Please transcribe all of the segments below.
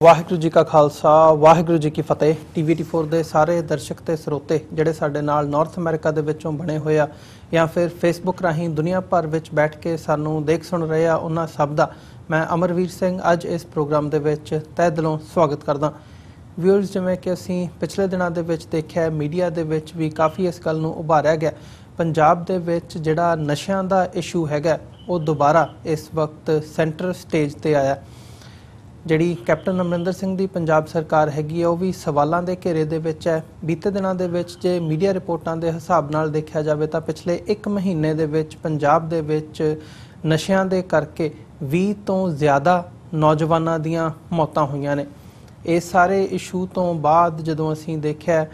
ਵਾਹਿਗੁਰੂ जी का खालसा वाहिगुरू जी की फतेह। TVT4 ਦੇ ਸਾਰੇ ਦਰਸ਼ਕ ਤੇ ਸਰੋਤੇ ਜਿਹੜੇ ਸਾਡੇ ਨਾਲ ਨਾਰਥ ਅਮਰੀਕਾ ਦੇ ਵਿੱਚੋਂ ਬਣੇ ਹੋਏ ਆ ਜਾਂ ਫਿਰ ਫੇਸਬੁੱਕ ਰਾਹੀਂ ਦੁਨੀਆ ਭਰ ਵਿੱਚ ਬੈਠ ਕੇ ਸਾਨੂੰ ਦੇਖ ਸੁਣ ਰਹੇ ਆ, ਉਹਨਾਂ ਸਭ ਦਾ ਮੈਂ ਅਮਰਵੀਰ ਸਿੰਘ ਅੱਜ ਇਸ ਪ੍ਰੋਗਰਾਮ ਦੇ ਵਿੱਚ ਤਹਿ ਦਿਲੋਂ ਸਵਾਗਤ ਕਰਦਾ। ਵਿਊਅਰਸ, ਜਿਵੇਂ ਕਿ ਅਸੀਂ ਪਿਛਲੇ ਦਿਨਾਂ ਦੇ ਵਿੱਚ ਦੇਖਿਆ, ਮੀਡੀਆ ਦੇ ਵਿੱਚ ਵੀ ਕਾਫੀ ਇਸ ਗੱਲ ਨੂੰ ਉਭਾਰਿਆ ਗਿਆ, ਪੰਜਾਬ ਦੇ ਵਿੱਚ ਜਿਹੜਾ ਨਸ਼ਿਆਂ ਦਾ ਇਸ਼ੂ ਹੈਗਾ ਉਹ ਦੁਬਾਰਾ ਇਸ ਵਕਤ ਸੈਂਟਰ ਸਟੇਜ ਤੇ ਆਇਆ। ਜਿਹੜੀ ਕੈਪਟਨ ਅਮਰਿੰਦਰ ਸਿੰਘ ਦੀ ਪੰਜਾਬ ਸਰਕਾਰ ਹੈਗੀ ਆ ਉਹ ਵੀ ਸਵਾਲਾਂ ਦੇ ਘੇਰੇ ਦੇ ਵਿੱਚ ਹੈ। ਬੀਤੇ ਦਿਨਾਂ ਦੇ ਵਿੱਚ ਜੇ ਮੀਡੀਆ ਰਿਪੋਰਟਾਂ ਦੇ ਹਿਸਾਬ ਨਾਲ ਦੇਖਿਆ ਜਾਵੇ ਤਾਂ ਪਿਛਲੇ 1 ਮਹੀਨੇ ਦੇ ਵਿੱਚ ਪੰਜਾਬ ਦੇ ਵਿੱਚ ਨਸ਼ਿਆਂ ਦੇ ਕਰਕੇ 20 ਤੋਂ ਜ਼ਿਆਦਾ ਨੌਜਵਾਨਾਂ ਦੀਆਂ ਮੌਤਾਂ ਹੋਈਆਂ ਨੇ। ਇਹ ਸਾਰੇ ਇਸ਼ੂ ਤੋਂ ਬਾਅਦ ਜਦੋਂ ਅਸੀਂ ਦੇਖਿਆ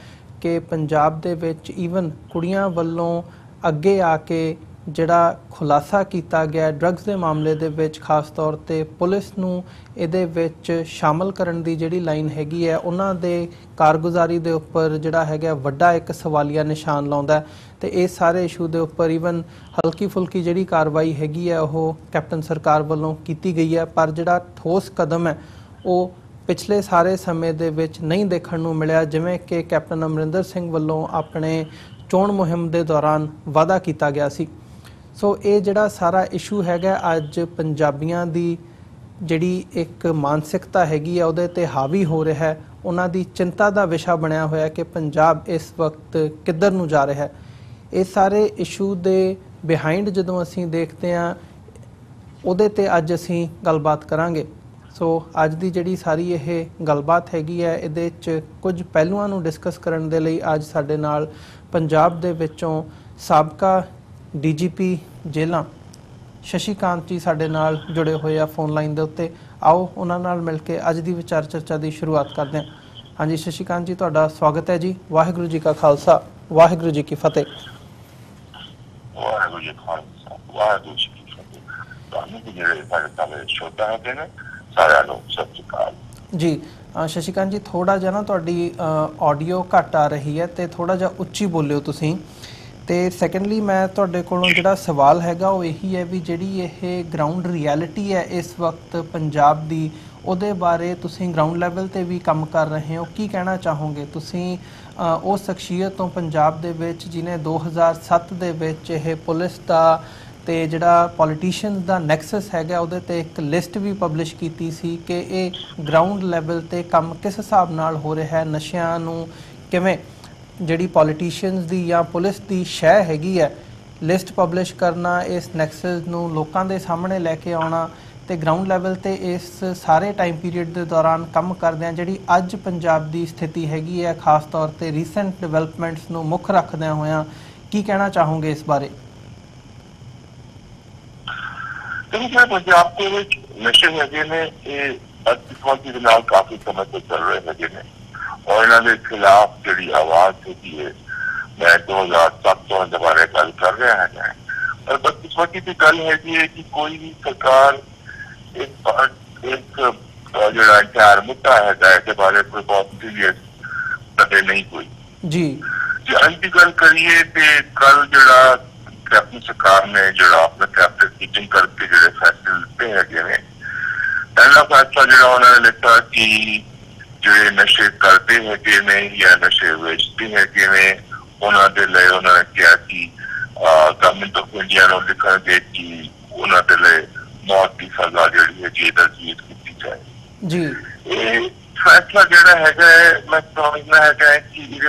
ਕਿ ਪੰਜਾਬ ਦੇ ਵਿੱਚ ਈਵਨ ਕੁੜੀਆਂ ਵੱਲੋਂ ਅੱਗੇ ਆ ਕੇ ਜਿਹੜਾ ਖੁਲਾਸਾ ਕੀਤਾ ਗਿਆ ਡਰੱਗਸ ਦੇ ਮਾਮਲੇ ਦੇ ਵਿੱਚ, ਖਾਸ ਤੌਰ ਤੇ ਪੁਲਿਸ ਨੂੰ ਇਹਦੇ ਵਿੱਚ ਸ਼ਾਮਲ ਕਰਨ ਦੀ ਜਿਹੜੀ ਲਾਈਨ ਹੈਗੀ ਹੈ, ਉਹਨਾਂ ਦੇ ਕਾਰਗੁਜ਼ਾਰੀ ਦੇ ਉੱਪਰ ਜਿਹੜਾ ਹੈਗਾ ਵੱਡਾ ਇੱਕ ਸਵਾਲੀਆ ਨਿਸ਼ਾਨ ਲਾਉਂਦਾ। ਤੇ ਇਹ ਸਾਰੇ ਇਸ਼ੂ ਦੇ ਉੱਪਰ ਈਵਨ ਹਲਕੀ ਫੁਲਕੀ ਜਿਹੜੀ ਕਾਰਵਾਈ ਹੈਗੀ ਹੈ ਉਹ ਕੈਪਟਨ ਸਰਕਾਰ ਵੱਲੋਂ ਕੀਤੀ ਗਈ ਹੈ, ਪਰ ਜਿਹੜਾ ਠੋਸ ਕਦਮ ਹੈ ਉਹ ਪਿਛਲੇ ਸਾਰੇ ਸਮੇਂ ਦੇ ਵਿੱਚ ਨਹੀਂ ਦੇਖਣ ਨੂੰ ਮਿਲਿਆ, ਜਿਵੇਂ ਕਿ ਕੈਪਟਨ ਅਮਰਿੰਦਰ ਸਿੰਘ ਵੱਲੋਂ ਆਪਣੇ ਚੋਣ ਮੁਹਿੰਮ ਦੇ ਦੌਰਾਨ ਵਾਅਦਾ ਕੀਤਾ ਗਿਆ ਸੀ। ਸੋ ਇਹ ਜਿਹੜਾ ਸਾਰਾ ਇਸ਼ੂ ਹੈਗਾ ਅੱਜ ਪੰਜਾਬੀਆਂ ਦੀ ਜਿਹੜੀ ਇੱਕ ਮਾਨਸਿਕਤਾ ਹੈਗੀ ਆ ਉਹਦੇ ਤੇ ਹਾਵੀ ਹੋ ਰਿਹਾ ਹੈ, ਉਹਨਾਂ ਦੀ ਚਿੰਤਾ ਦਾ ਵਿਸ਼ਾ ਬਣਿਆ ਹੋਇਆ ਕਿ ਪੰਜਾਬ ਇਸ ਵਕਤ ਕਿੱਧਰ ਨੂੰ ਜਾ ਰਿਹਾ ਹੈ। ਇਹ ਸਾਰੇ ਇਸ਼ੂ ਦੇ ਬਿਹਾਈਂਡ ਜਦੋਂ ਅਸੀਂ ਦੇਖਦੇ ਹਾਂ ਉਹਦੇ ਤੇ ਅੱਜ ਅਸੀਂ ਗੱਲਬਾਤ ਕਰਾਂਗੇ। ਸੋ ਅੱਜ ਦੀ ਜਿਹੜੀ ਸਾਰੀ ਇਹ ਗੱਲਬਾਤ ਹੈਗੀ ਹੈ ਇਹਦੇ 'ਚ ਕੁਝ ਪਹਿਲੂਆਂ ਨੂੰ ਡਿਸਕਸ ਕਰਨ ਦੇ ਲਈ ਅੱਜ ਸਾਡੇ ਨਾਲ ਪੰਜਾਬ ਦੇ ਵਿੱਚੋਂ ਸਾਬਕਾ DGP ਜੇਲਾਂ ਸ਼ਸ਼ੀਕਾਂਤ ਜੀ ਸਾਡੇ ਨਾਲ ਜੁੜੇ ਹੋਏ ਆ ਫੋਨ ਲਾਈਨ ਦੇ ਉੱਤੇ। ਆਓ ਉਹਨਾਂ ਨਾਲ ਮਿਲ ਕੇ ਅੱਜ ਦੀ ਵਿਚਾਰ ਚਰਚਾ ਦੀ ਸ਼ੁਰੂਆਤ ਕਰਦੇ ਹਾਂ। ਹਾਂਜੀ ਸ਼ਸ਼ੀਕਾਂਤ ਜੀ, ਤੁਹਾਡਾ ਸਵਾਗਤ ਹੈ ਜੀ। ਵਾਹਿਗੁਰੂ ਜੀ ਕਾ ਖਾਲਸਾ ਵਾਹਿਗੁਰੂ ਜੀ ਕੀ ਫਤਿਹ। ਵਾਹਿਗੁਰੂ ਜੀ ਖਾਲਸਾ ਵਾਹਿਗੁਰੂ ਜੀ ਕੀ ਫਤਿਹ। ਤੁਹਾਨੂੰ ਜਿਹੜੇ ਸਾਡੇ ਸ਼ੋਧਾ ਹੈਗੇ ਨੇ ਸਾਰਿਆਂ ਨੂੰ ਸਤਿ ਸ਼੍ਰੀ ਅਕਾਲ ਜੀ। ਸ਼ਸ਼ੀਕਾਂਤ ਜੀ, ਥੋੜਾ ਜਿਹਾ ਨਾ ਤੁਹਾਡੀ ਆਡੀਓ ਘੱਟ ਆ ਰਹੀ ਹੈ ਤੇ ਥੋੜਾ ਜਿਹਾ ਉੱਚੀ ਬੋਲਿਓ ਤੁਸੀਂ। ਤੇ ਸੈਕੰਡਲੀ ਮੈਂ ਤੁਹਾਡੇ ਕੋਲੋਂ ਜਿਹੜਾ ਸਵਾਲ ਹੈਗਾ ਉਹ ਇਹੀ ਹੈ ਵੀ ਜਿਹੜੀ ਇਹ ਗਰਾਊਂਡ ਰਿਐਲਿਟੀ ਹੈ ਇਸ ਵਕਤ ਪੰਜਾਬ ਦੀ, ਉਹਦੇ ਬਾਰੇ ਤੁਸੀਂ ਗਰਾਊਂਡ ਲੈਵਲ ਤੇ ਵੀ ਕੰਮ ਕਰ ਰਹੇ ਹੋ, ਕੀ ਕਹਿਣਾ ਚਾਹੋਗੇ ਤੁਸੀਂ ਉਹ ਸ਼ਖਸੀਅਤ ਤੋਂ ਪੰਜਾਬ ਦੇ ਵਿੱਚ ਜਿਹਨੇ 2007 ਦੇ ਵਿੱਚ ਇਹ ਪੁਲਿਸ ਦਾ ਤੇ ਜਿਹੜਾ ਪੋਲੀਟੀਸ਼ੀਅਨਸ ਦਾ ਨੈਕਸਸ ਹੈਗਾ ਉਹਦੇ ਤੇ ਇੱਕ ਲਿਸਟ ਵੀ ਪਬਲਿਸ਼ ਕੀਤੀ ਸੀ ਕਿ ਇਹ ਗਰਾਊਂਡ ਲੈਵਲ ਤੇ ਕੰਮ ਕਿਸ ਹਿਸਾਬ ਨਾਲ ਹੋ ਰਿਹਾ ਹੈ, ਨਸ਼ਿਆਂ ਨੂੰ ਕਿਵੇਂ ਜਿਹੜੀ ਪੋਲੀਟੀਸ਼ੀਅਨਸ ਦੀ ਜਾਂ ਪੁਲਿਸ ਦੀ ਸ਼ੈ ਹੈਗੀ ਹੈ ਲਿਸਟ ਪਬਲਿਸ਼ ਕਰਨਾ, ਇਸ ਨੈਕਸਸ ਨੂੰ ਲੋਕਾਂ ਦੇ ਸਾਹਮਣੇ ਲੈ ਕੇ ਆਉਣਾ ਤੇ ਗਰਾਊਂਡ ਲੈਵਲ ਤੇ ਇਸ ਸਾਰੇ ਟਾਈਮ ਪੀਰੀਅਡ ਦੇ ਦੌਰਾਨ ਕੰਮ ਕਰਦਿਆਂ ਜਿਹੜੀ ਅੱਜ ਪੰਜਾਬ ਦੀ ਸਥਿਤੀ ਹੈਗੀ ਹੈ, ਖਾਸ ਤੌਰ ਤੇ ਰੀਸੈਂਟ ਡਿਵੈਲਪਮੈਂਟਸ ਨੂੰ ਮੁੱਖ ਰੱਖਦਿਆਂ ਹੋਇਆਂ ਕੀ ਕਹਿਣਾ ਚਾਹੋਗੇ ਇਸ ਬਾਰੇ? ਪੰਜਾਬ ਦੇ ਵਿੱਚ ਨਸ਼ੇ ਹੈਗੇ ਨੇ, ਇਹ ਅੱਜ ਦੇ ਨਾਲ ਕਾਫੀ ਸਮੇਂ ਤੋਂ ਚੱਲ ਰਹੇ ਹੈਗੇ ਨੇ ਔਰ ਇਹਨਾਂ ਦੇ ਖਿਲਾਫ ਜਿਹੜੀ ਆਵਾਜ਼ ਹੈਗੀ ਹੈ ਮੈਂ 2007 ਤੋਂ ਦੁਬਾਰਾ ਗੱਲ ਕਰ ਰਿਹਾ ਹੈਗਾ। ਪਰ ਬਦਕਿਸਮਤੀ ਦੀ ਗੱਲ ਹੈਗੀ ਹੈ ਕਿ ਕੋਈ ਵੀ ਸਰਕਾਰ ਇੱਕ ਜਿਹੜਾ ਇੰਤਿਹਾਰ ਮੁੱਦਾ ਹੈਗਾ ਇਹਦੇ ਬਾਰੇ ਕੋਈ ਬਹੁਤ ਸੀਰੀਅਸ ਕਦੇ ਨਹੀਂ ਕੋਈ ਜੀ। ਜੇ ਅੱਜ ਦੀ ਗੱਲ ਕਰੀਏ ਤੇ ਕੱਲ ਜਿਹੜਾ ਕੈਪਟਨ ਸਰਕਾਰ ਨੇ ਜਿਹੜਾ ਆਪਣੇ ਕੈਬਨਿਟ ਮੀਟਿੰਗ ਕਰਕੇ ਜਿਹੜੇ ਫੈਸਲੇ ਲਿੱਤੇ ਹੈਗੇ ਨੇ, ਪਹਿਲਾ ਫੈਸਲਾ ਜਿਹੜਾ ਉਹਨਾਂ ਨੇ ਲਿੱਤਾ ਕਿ ਜਿਹੜੇ ਨਸ਼ੇ ਕਰਦੇ ਹੈਗੇ ਨੇ ਜਾਂ ਨਸ਼ੇ ਵੇਚਦੇ ਹੈਗੇ ਨੇ ਉਹਨਾਂ ਦੇ ਲਈ ਉਹਨਾਂ ਨੇ ਕਿਹਾ ਕਿ ਗਵਰਨਮੈਂਟ ਆਫ ਇੰਡੀਆ ਨੂੰ ਲਿਖਣਗੇ ਕਿ ਉਹਨਾਂ ਦੇ ਲਈ ਮੌਤ ਦੀ ਸਜ਼ਾ ਜਿਹੜੀ ਹੈਗੀ ਤਜਵੀਜ਼ ਕੀਤੀ ਜਾਏ ਜੀ। ਇਹ ਫੈਸਲਾ ਜਿਹੜਾ ਹੈਗਾ ਮੈਂ ਸਮਝਦਾ ਹੈਗਾ ਕਿ ਇਹ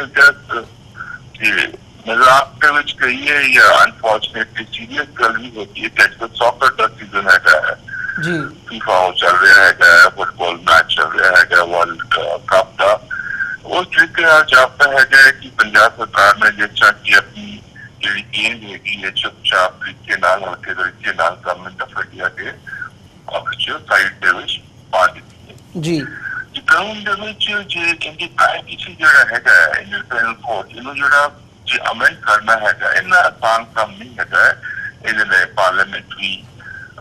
ਮਜ਼ਾਕ ਦੇ ਵਿੱਚ ਕਹੀਏ ਜਾਂ ਅਨਫੋਰਚੂਨੇਟਲੀ ਸੀਰੀਅਸ ਗੱਲ ਵੀ ਹੈਗੀ ਹੈ ਕਿ ਸੌਕਰ ਦਾ ਸੀਜ਼ਨ ਹੈਗਾ ਹੈ ਜੀ, ਫੀਫਾ ਚੱਲ ਰਿਹਾ ਹੈਗਾ, ਫੁੱਟਬਾਲ ਮੈਚ ਚੱਲ ਰਿਹਾ ਹੈਗਾ ਵਰਲਡ ਕੱਪ ਦਾ। ਉਸ ਤਰੀਕੇ ਨਾਲ ਜਾਪਦਾ ਹੈਗਾ ਕਿ ਪੰਜਾਬ ਸਰਕਾਰ ਨੇ ਜਿਸ ਤਰ੍ਹਾਂ ਕਿ ਆਪਣੀ ਜਿਹੜੀ ਗੇਂਦ ਹੈਗੀ ਹੈ ਚੁੱਪਚਾਪ ਤਰੀਕੇ ਨਾਲ ਹਲਕੇ ਤਰੀਕੇ ਨਾਲ ਗਵਰਨਮੈਂਟ ਆਫ ਇੰਡੀਆ ਦੇ ਆਫਿਸ਼ੀਅਲ ਸਾਈਟ ਦੇ ਵਿੱਚ ਪਾ ਦਿੱਤੀ ਹੈ ਜੀ। ਗਰਾਊਂਡ ਦੇ ਵਿੱਚ ਜੇ ਇਹਦੀ ਕਿਸੇ ਜਿਹੜਾ ਹੈਗਾ ਇੰਡੀਪੈਂਡੈਂਟ ਕੋਰਟ ਇਹਨੂੰ ਜਿਹੜਾ ਜੇ ਅਮੈਂਡ ਕਰਨਾ ਹੈਗਾ ਇੰਨਾ ਆਸਾਨ ਕੰਮ ਨਹੀਂ ਹੈਗਾ। ਇਹਦੇ ਲਈ parliamentary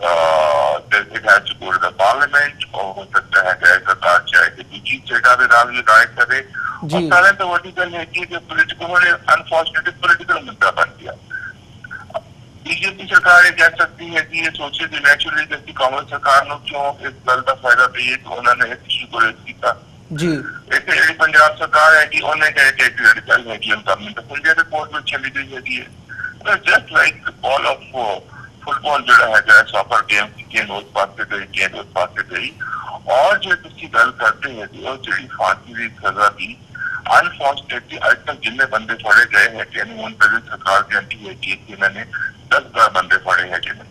it has to go to the parliament और हो सकता है सरकार चाहे कि दूसरी स्टेटा के नाम ये राय करे और सारे तो वही गल है कि पोलिटिकल अनफॉर्चुनेटली पोलिटिकल मुद्दा बन गया। बीजेपी सरकार ये कह सकती है कि ये सोचे कि नेचुरली जबकि कांग्रेस सरकार ने क्यों इस गल का फायदा दिए तो उन्होंने इस इशू को रेज किया जी। इतने जी पंजाब सरकार है कि उन्हें कह के क्रिटिकल है कि हम गवर्नमेंट ऑफ इंडिया के कोर्ट में चली गई है just like all of football जोड़ा है सॉकर गेम उस पास से गई गेंद उस पास से गई और जो किसी गल करते हैं कि वो जी फांसी की सजा दी अनफॉर्चुनेटली आज तक जितने बंदे फड़े गए हैं कि उन प्रेजेंट सरकार की एंटी है कि इन्होंने 10,000 बंदे फड़े हैं जिन्हें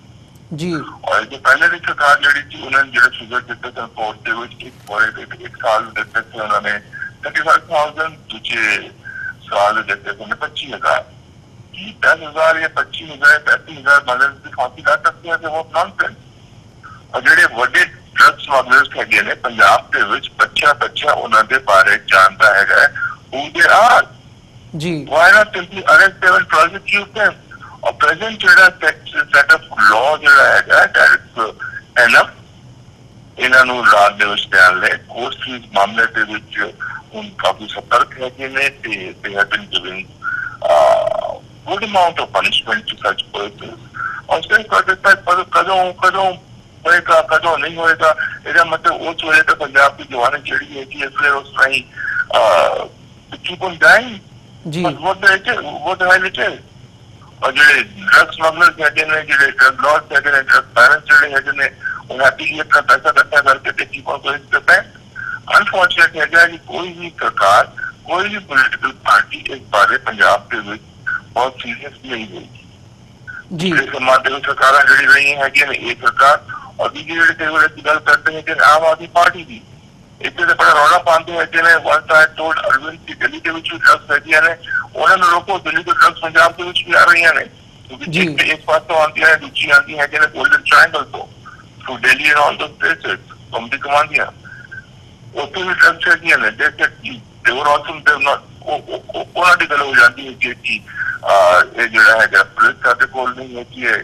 जी। और जो पहले की सरकार जड़ी थी उन्होंने जो फिगर देते थे कोर्ट के एक साल देते थे उन्होंने 35,000 दूसरे साल देते थे 25,000 10,000 या 25,000 35,000 बंदे की फांसी ला सकते हैं वो नॉनसेंस। और ਜਿਹੜੇ ਵੱਡੇ ਡਰੱਗ ਸਮਗਲਰਸ ਹੈਗੇ ਨੇ ਪੰਜਾਬ ਦੇ ਵਿੱਚ ਬੱਚਾ ਉਹਨਾਂ ਦੇ ਬਾਰੇ ਜਾਣਦਾ ਹੈਗਾ who they are ਜੀ why not simply arrest them and prosecute them और प्रेजेंट ਜਿਹੜਾ ਸੈਟ ਆਫ ਲਾਅ ਜਿਹੜਾ ਹੈਗਾ that is enough ਇਹਨਾਂ ਨੂੰ ਰਾਜ ਦੇ ਵਿੱਚ ਧਿਆਨ ਲੈ ਕੋਰਟ ਇਸ ਮਾਮਲੇ ਦੇ ਵਿੱਚ ਹੁਣ ਕਾਫੀ ਸਤਰਕ ਹੈਗੇ ਨੇ ਤੇ they have been given good amount of punishment to such persons और उसके बाद कदों होएगा कदों नहीं होएगा ਇਹਦਾ ਮਤਲਬ ਉਸ ਵੇਲੇ ਤਾਂ ਪੰਜਾਬ ਦੀ ਜਵਾਨੀ ਜਿਹੜੀ ਹੈ ਕਿ ਫਿਰ ਉਸ ਰਾਹੀਂ keep on dying ਜੀ what the hell it is और ਜਿਹੜੇ ਡਰੱਗ ਸਮਗਲਰਸ ਹੈਗੇ ਨੇ ਜਿਹੜੇ ਡਰੱਗ ਲॉर्ड्स ਹੈਗੇ ਨੇ ਡਰੱਗ ਪੈਰੈਂਟਸ ਜਿਹੜੇ ਹੈਗੇ ਨੇ ਉਹਨਾਂ ਦੀ ਇਹ ਪੈਸਾ ਇਕੱਠਾ ਕਰਕੇ ਤੇ keep on going to bank unfortunate ਹੈਗਾ ਕਿ ਕੋਈ ਵੀ ਸਰਕਾਰ ਕੋਈ ਵੀ ਪੋਲੀਟੀਕਲ ਪਾਰਟੀ ਇਸ ਬਾਰੇ ਪੰਜਾਬ ਦੇ ਵਿੱਚ ਬਹੁਤ ਸੀਰੀਅਸ ਨਹੀਂ ਹੋਈ ਜੀ। ਸਮਾਜ ਦੇ ਸਰਕਾਰਾਂ ਜਿਹੜੀ ਰਹੀਆਂ ਹੈਗੀਆਂ ਨੇ ਇਹ ਸਰਕਾਰ और दूसरी ਜਿਹੜੀ ਗੱਲ ਕਰਦੇ हैं कि आम आदमी पार्टी की ਇੱਥੇ ਤੇ ਬੜਾ ਰੌਲਾ ਪਾਉਂਦੇ ਹੈਗੇ ਨੇ ਵਨ ਸਾਈਡ ਟੋਲਡ ਅਰਵਿੰਦ ਦੀ ਦਿੱਲੀ ਦੇ ਵਿੱਚ ਵੀ ਡਰੱਗਸ ਹੈਗੀਆਂ ਨੇ ਉਹਨਾਂ ਨੂੰ ਰੋਕੋ ਦਿੱਲੀ ਦੇ ਡਰੱਗਸ ਪੰਜਾਬ ਦੇ ਵਿੱਚ ਵੀ ਆ ਰਹੀਆਂ ਨੇ ਕਿਉਂਕਿ ਇੱਕ ਪਾਸੋਂ ਆਉਂਦੀਆਂ ਨੇ ਦੂਜੀ ਆਉਂਦੀਆਂ ਹੈਗੀਆਂ ਨੇ ਗੋਲਡਨ ਟ੍ਰਾਇੰਗਲ ਤੋਂ through Delhi and all those places from the ਕਮਾਂਡੀਆਂ ਉੱਥੇ ਵੀ ਡਰੱਗਸ ਹੈਗੀਆਂ ਨੇ they were also ਉਹਨਾਂ ਦੀ ਗੱਲ ਹੋ ਜਾਂਦੀ ਹੈ ਕਿ ਇਹ ਜਿਹੜਾ ਹੈਗਾ ਪੁਲਿਸ ਸਾਡੇ ਕੋਲ ਨਹੀਂ ਹੈ ਕਿ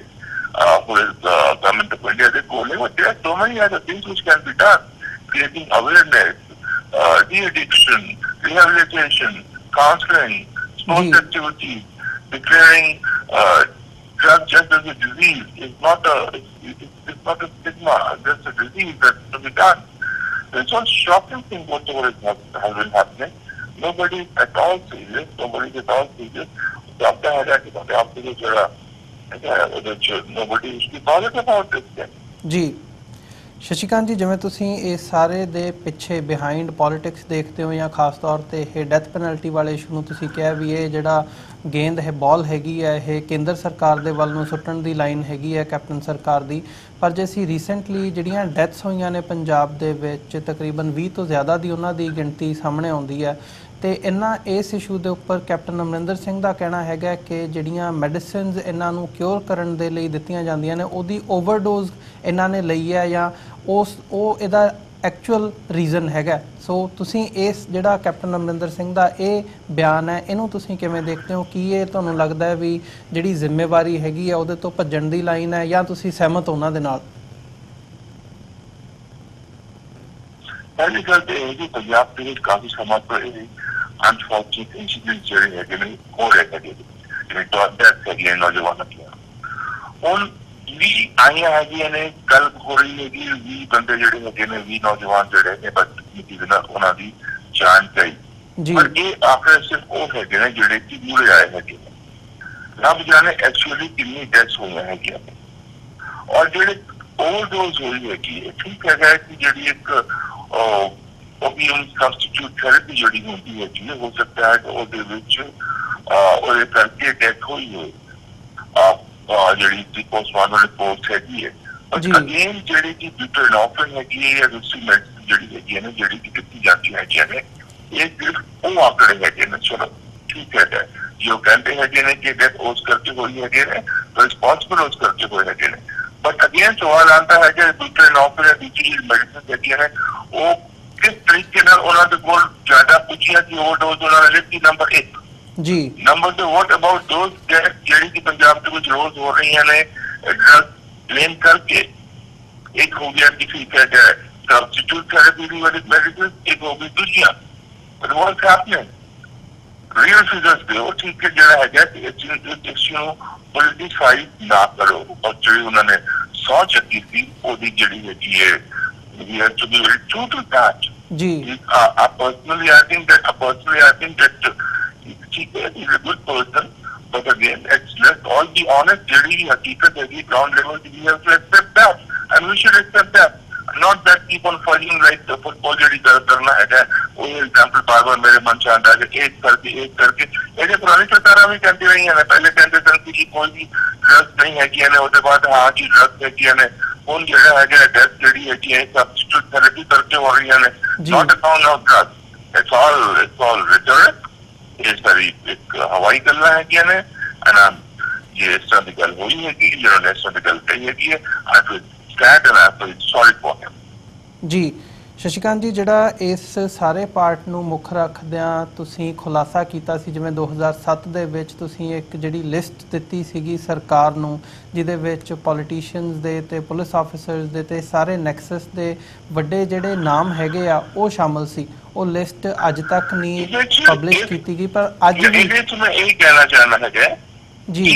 with government of India, they go, but there are so many other things which can be done. Creating awareness, de-addiction, rehabilitation, counseling, sports activities, declaring drugs just as a disease is not a stigma, just a disease that to be done. It's a shocking thing whatever has been happening. Nobody at all serious, nobody at all serious. Doctor had actually after the ਜੀ ਸ਼ਸ਼ੀਕਾਂਤ ਜੀ ਜਿਵੇਂ ਤੁਸੀਂ ਇਸ ਸਾਰੇ ਦੇ ਪਿੱਛੇ behind politics ਦੇਖਦੇ ਹੋ ਜਾਂ ਖਾਸ ਤੌਰ ਤੇ ਇਹ ਡੈਥ ਪੈਨਲਟੀ ਵਾਲੇ ਇਸ਼ੂ ਨੂੰ ਤੁਸੀਂ ਕਿਹਾ ਵੀ ਇਹ ਜਿਹੜਾ ਗੇਂਦ ਹੈ ਬਾਲ ਹੈਗੀ ਹੈ ਇਹ ਕੇਂਦਰ ਸਰਕਾਰ ਦੇ ਵੱਲ ਨੂੰ ਸੁੱਟਣ ਦੀ ਲਾਈਨ ਹੈਗੀ ਹੈ ਕੈਪਟਨ ਸਰਕਾਰ ਦੀ ਪਰ ਜੇ ਅਸੀਂ ਰੀਸੈਂਟਲੀ ਜਿਹੜੀਆਂ ਡੈਥਸ ਹੋਈਆਂ ਨੇ ਪੰਜਾਬ ਦੇ ਵਿੱਚ ਤਕਰੀਬਨ 20 ਤੋਂ ਜ਼ਿਆਦਾ ਦੀ ਉਹਨਾਂ ਦੀ ਗਿਣਤੀ ਸਾਹਮਣੇ ਆਉਂਦੀ ਹੈ ਤੇ ਇਹਨਾਂ ਇਸ ਇਸ਼ੂ ਦੇ ਉੱਪਰ ਕੈਪਟਨ ਅਮਰਿੰਦਰ ਸਿੰਘ ਦਾ ਕਹਿਣਾ ਹੈਗਾ ਕਿ ਜਿਹੜੀਆਂ ਮੈਡੀਸਿਨਸ ਇਹਨਾਂ ਨੂੰ ਕਿਉਰ ਕਰਨ ਦੇ ਲਈ ਦਿੱਤੀਆਂ ਜਾਂਦੀਆਂ ਨੇ ਉਹਦੀ ਓਵਰਡੋਜ਼ ਇਹਨਾਂ ਨੇ ਲਈ ਹੈ ਜਾਂ ਉਹ ਇਹਦਾ ਐਕਚੁਅਲ ਰੀਜ਼ਨ ਹੈਗਾ ਸੋ ਤੁਸੀਂ ਇਸ ਜਿਹੜਾ ਕੈਪਟਨ ਅਮਰਿੰਦਰ ਸਿੰਘ ਦਾ ਇਹ ਬਿਆਨ ਹੈ ਇਹਨੂੰ ਤੁਸੀਂ ਕਿਵੇਂ ਦੇਖਦੇ ਹੋ ਕੀ ਇਹ ਤੁਹਾਨੂੰ ਲੱਗਦਾ ਹੈ ਵੀ ਜਿਹੜੀ ਜ਼ਿੰਮੇਵਾਰੀ ਹੈਗੀ ਹੈ ਉਹਦੇ ਤੋਂ ਭੱਜਣ ਦੀ ਲਾਈਨ ਹੈ ਜਾਂ ਤੁਸੀਂ ਸਹਿਮਤ ਹੋ ਉਹਨਾਂ ਦੇ ਨਾਲ ਪਹਿਲੀ ਗੱਲ ਤੇ ਇਹ ਕਿ ਪੰਜਾਬ ਦੇ ਵਿੱਚ ਕਾਫੀ ਸਮਾਂ ਤੋਂ ਇਹ अनफॉर्चुनेट इंसिडेंट ਜਿਹੜੇ ਹੈਗੇ ਨੇ ਹੋ ਰਹੇ ਹੈਗੇ ਜਿਵੇਂ ਡੈਥ ਹੈਗੀ ਨੌਜਵਾਨਾਂ ਦੀਆਂ ਹੁਣ ਵੀ ਆਈਆਂ ਹੈਗੀਆਂ ਨੇ ਕੱਲ ਹੋ ਰਹੀ ਹੈਗੀ 20 ਬੰਦੇ ਜਿਹੜੇ ਹੈਗੇ ਨੇ 20 ਨੌਜਵਾਨ ਜਿਹੜੇ ਨੇ ਬਦਕਿਸਮਤੀ ਦੇ ਨਾਲ ਉਹਨਾਂ ਦੀ ਜਾਨ ਗਈ ਪਰ ਇਹ ਆਖਰ ਸਿਰਫ ਉਹ ਹੈਗੇ ਨੇ ਜਿਹੜੇ ਕਿ ਮੂਰੇ ਆਏ ਹੈਗੇ ਨੇ ਰੱਬ ਜਾਣੇ ਐਕਚੁਅਲੀ ਕਿੰਨੀ ਡੈਥਸ ਹੋਈਆਂ ਹੈਗੀਆਂ ਔਰ ਜਿਹੜੇ ਓਵਰਡੋਜ਼ ਹੋਈ ਹੈਗੀ ਠੀਕ ਹੈਗਾ ਕਿ ਜਿਹੜੀ ਇੱਕ ओपियम सब्सटीट्यूट थेरेपी ਜਿਹੜੀ ਹੁੰਦੀ ਹੈ ਜੀ ਹੋ ਸਕਦਾ ਹੈ ਕਿ ਉਹਦੇ ਵਿੱਚ ਉਹਦੇ ਕਰਕੇ ਡੈਥ ਹੋਈ ਹੈ ਜਿਹੜੀ ਦੀ ਪੋਸਟਮਾਰਟਮ ਰਿਪੋਰਟ ਹੈਗੀ ਹੈ ਪਰ ਅਗੇਨ ਜਿਹੜੀ ਕਿ ਬਿਊਟਰਨੋਫਨ ਹੈਗੀ ਹੈ ਜਾਂ ਦੂਸਰੀ ਮੈਡੀਸਿਨ ਜਿਹੜੀ ਹੈਗੀ ਹੈ ਨਾ ਜਿਹੜੀ ਕਿ ਦਿੱਤੀ ਜਾਂਦੀ ਹੈ ਜਿਵੇਂ ਇਹ ਸਿਰਫ ਉਹ ਆંકੜੇ ਹੈਗੇ ਨੇ ਚਲੋ ਠੀਕ ਹੈ ਜੋ ਕਹਿੰਦੇ ਹੈਗੇ ਨੇ ਕਿ ਡੈਥ ਉਸ ਕਰਕੇ ਹੋਈ ਹੈਗੇ ਨੇ ਰਿਸਪੌਂਸਿਬਲ ਉਸ ਕਰਕੇ ਹੋਏ ਹੈਗੇ ਨੇ ਬਟ ਅਗੇਨ ਸਵਾਲ ਆਉਂਦਾ ਹੈ ਕਿ ਬਿਊਟਰਨੋਫਨ ਜਾਂ ਦੂਸਰੀ ਮੈਡੀਸਿਨ ਹੈਗੀਆਂ ਨੇ ਉਹ किस तरीके ਨਾਲ ਉਹਨਾਂ ਦੇ ਕੋਲ ਜ਼ਿਆਦਾ ਪੁੱਛਿਆ ਕਿ ਓਵਰਡੋਜ਼ ਉਹਨਾਂ ਨੇ ਲਿਖੀ ਨੰਬਰ 1 ਜੀ ਨੰਬਰ 2 ਵਾਟ ਅਬਾਊਟ ਦੋਜ਼ ਜਿਹੜੀ ਕਿ ਪੰਜਾਬ ਦੇ ਵਿੱਚ ਰੋਜ਼ ਹੋ ਰਹੀਆਂ ਨੇ ਡਰਗ ਲੈਣ ਕਰਕੇ ਇੱਕ ਹੋ ਗਿਆ ਕਿਸੇ ਦਾ ਸਬਸਟੀਟਿਊਟ ਥੈਰੇਪੀ ਦੀ ਮੈਡੀਸਿਨ ਇੱਕ ਹੋ ਗਈ ਦੂਜੀਆਂ but what's happening real figures ਦਿਓ, ਠੀਕ ਹੈ, ਜਿਹੜਾ ਹੈਗਾ ਕਿ ਇਸ ਨੂੰ ਪੋਲੀਟੀਸਾਈਜ਼ ਨਾ ਕਰੋ। ਔਰ ਜਿਹੜੀ ਉਹਨਾਂ ਨੇ ਸਹੁੰ ਚੱਕੀ ਸੀ ਉਹਦੀ ਜਿਹੜੀ ਹੈਗੀ ਹੈ, we have to be very true to that. ਜੀ Personally, I think that he's a good person, but again, let's all be honest. ਜਿਹੜੀ ਹਕੀਕਤ ਹੈਗੀ ground level, we have to accept that, and we should accept that. Not that keep on fighting like the football ਜਿਹੜੀ ਕਰਨਾ ਹੈਗਾ। ਉਹ example ਬਾਰ-ਬਾਰ ਮੇਰੇ ਮਨ ਚ ਆਉਂਦਾ ਕਿ ਇੱਕ ਕਰਕੇ ਇਹਦੇ ਪੁਰਾਣੀ ਸਰਕਾਰਾਂ ਵੀ ਕਹਿੰਦੀ ਰਹੀਆਂ ਨੇ। ਪਹਿਲੇ ਕਹਿੰਦੇ ਸਨ ਕਿ ਕੋਈ ਵੀ ਡਰੱਗਸ ਨਹੀਂ ਹੈਗੀਆਂ ਨੇ, ਉਹਦੇ ਬਾਅਦ ਹਾਂ ਜੀ ਡਰੱਗਸ ਹੈਗੀਆਂ ਨੇ। ਹੁਣ ਜਿਹੜਾ ਹੈਗਾ ਡੈਥ ਜਿਹੜੀ ਹੈਗੀ ਹੈ ਸਬਸਟੀਟਿਊਟ ਥੈਰੇਪੀ ਕਰਕੇ ਹੋ ਰਹੀਆਂ ਨੇ, not account of drugs. It's all rhetoric. ਇਹ ਸਾਰੀ ਇੱਕ ਹਵਾਈ ਗੱਲਾਂ ਹੈਗੀਆਂ ਨੇ। ਇਹ ਇਸ ਤਰ੍ਹਾਂ ਦੀ ਗੱਲ ਹੋਈ ਹੈਗੀ, ਜਿਹੜਾ ਨੇ ਇਸ ਤਰ੍ਹਾਂ ਦੀ ਗੱਲ ਕਹੀ ਹੈਗੀ ਹੈ। I feel sad and I feel sorry for him. ਜੀ ਸ਼ਸ਼ੀਕਾਂਤ ਜੀ, ਜਿਹੜਾ ਇਸ ਸਾਰੇ ਪਾਰਟ ਨੂੰ ਮੁੱਖ ਰੱਖਦਿਆਂ ਤੁਸੀਂ ਖੁਲਾਸਾ ਕੀਤਾ ਸੀ, ਜਿਵੇਂ 2007 ਦੇ ਵਿੱਚ ਤੁਸੀਂ ਇੱਕ ਜਿਹੜੀ ਲਿਸਟ ਦਿੱਤੀ ਸੀਗੀ ਸਰਕਾਰ ਨੂੰ, ਜਿਹਦੇ ਵਿੱਚ ਪੋਲੀਟੀਸ਼ੀਅਨਸ ਦੇ ਤੇ ਪੁਲਿਸ ਆਫਿਸਰਸ ਦੇ ਤੇ ਸਾਰੇ ਨੈਕਸਸ ਦੇ ਵੱਡੇ ਜਿਹੜੇ ਨਾਮ ਹੈਗੇ ਆ ਉਹ ਸ਼ਾਮਲ ਸੀ। ਉਹ ਲਿਸਟ ਅੱਜ ਤੱਕ ਨਹੀਂ ਪਬਲਿਸ਼ ਕੀਤੀ ਗਈ, ਪਰ ਅੱਜ ਇਹਦੇ ਚ ਮੈਂ ਇਹ ਕਹਿਣਾ ਚਾਹੁੰਦਾ ਹੈਗਾ ਜੀ,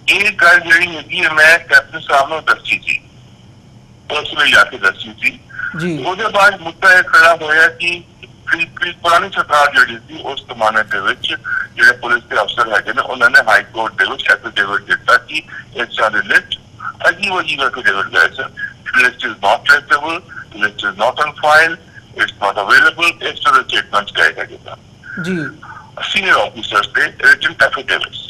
ਇਹ ਗੱਲ ਜਿਹੜੀ ਹੈਗੀ ਹੈ ਮੈਂ ਕੈਪਟਨ ਸਾਹਿਬ ਨੂੰ ਦੱਸੀ ਸੀ, ਪਰਸਨਲੀ ਜਾ ਕੇ ਦੱਸੀ ਸੀ ਜੀ। ਉਹਦੇ ਬਾਅਦ ਮੁੱਦਾ ਇਹ ਖੜਾ ਹੋਇਆ ਕਿ ਪੁਰਾਣੀ ਸਰਕਾਰ ਜਿਹੜੀ ਸੀ ਉਸ ਜ਼ਮਾਨੇ ਦੇ ਵਿੱਚ ਜਿਹੜੇ ਪੁਲਿਸ ਦੇ ਅਫਸਰ ਹੈਗੇ ਨੇ, ਉਹਨਾਂ ਨੇ ਹਾਈ ਕੋਰਟ ਦੇ ਵਿੱਚ ਐਫੀਡੇਵਿਟ ਦਿੱਤਾ ਕਿ ਇਸ ਤਰ੍ਹਾਂ ਦੀ ਲਿਸਟ ਅਜੀਬ ਐਫੀਡੇਵਿਟ ਗਏ ਸਨ। List is not traceable, list is not on file, it's not available. ਇਸ ਤਰ੍ਹਾਂ ਦੇ ਸਟੇਟਮੈਂਟਸ ਗਏ ਹੈਗੇ ਸਨ ਜੀ ਸੀਨੀਅਰ ਆਫਿਸਰਸ ਦੇ ਰਿਟਨ ਐਫੀਡੇਵਿਟਸ।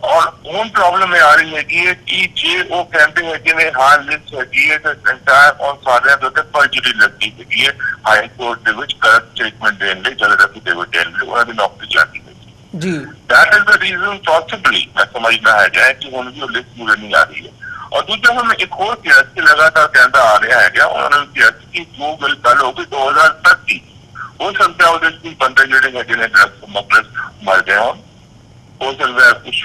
ਔਰ ਹੁਣ ਪ੍ਰੋਬਲਮ ਇਹ ਆ ਰਹੀ ਹੈਗੀ ਹੈ ਕਿ ਜੇ ਉਹ ਕਹਿੰਦੇ ਹੈਗੇ ਨੇ ਹਾਂ ਲਿਸਟ ਹੈਗੀ ਹੈ ਤਾਂ ਇੰਟਾਇਰ ਔਰ ਸਾਰਿਆਂ ਦੇ ਉੱਤੇ ਪਰਜਰੀ ਲੱਗੀ ਹੈਗੀ ਹੈ ਹਾਈ ਕੋਰਟ ਦੇ ਵਿੱਚ ਕਰੈਕਟ ਸਟੇਟਮੈਂਟ ਦੇਣ ਲਈ, ਗਲਤ ਐਫੀਡੇਵਿਟ ਦੇਣ ਲਈ ਉਹਨਾਂ ਦੀ ਨੌਕਰੀ ਜਾਂਦੀ ਹੈ ਜੀ। ਦੈਟ ਇਜ਼ ਦ ਰੀਜ਼ਨ ਪੋਸੀਬਲੀ ਮੈਂ ਸਮਝਦਾ ਹੈਗਾ ਕਿ ਹੁਣ ਵੀ ਉਹ ਲਿਸਟ ਪੂਰੀ ਨਹੀਂ ਆ ਰਹੀ ਹੈ। ਔਰ ਦੂਜਾ ਹੁਣ ਇੱਕ ਹੋਰ ਕਿਹਾ ਕਿ ਲਗਾਤਾਰ ਕਹਿੰਦਾ ਆ ਰਿਹਾ ਹੈਗਾ, ਉਹਨਾਂ ਨੇ ਕਿਹਾ ਕਿ ਜੋ ਗੱਲ ਹੋ ਗਈ 2007 ਦੀ, ਹੋ ਸਕਦਾ ਉਹਦੇ ਵਿੱਚ ਬੰਦੇ ਜਿਹੜੇ ਹੈਗੇ ਨੇ ਡਰੱਗ ਸਮਗਲਰਸ ਮਰ ਗਏ ਹੋਣ, ਹੋ ਸਕਦਾ ਹੈ ਕੁਛ,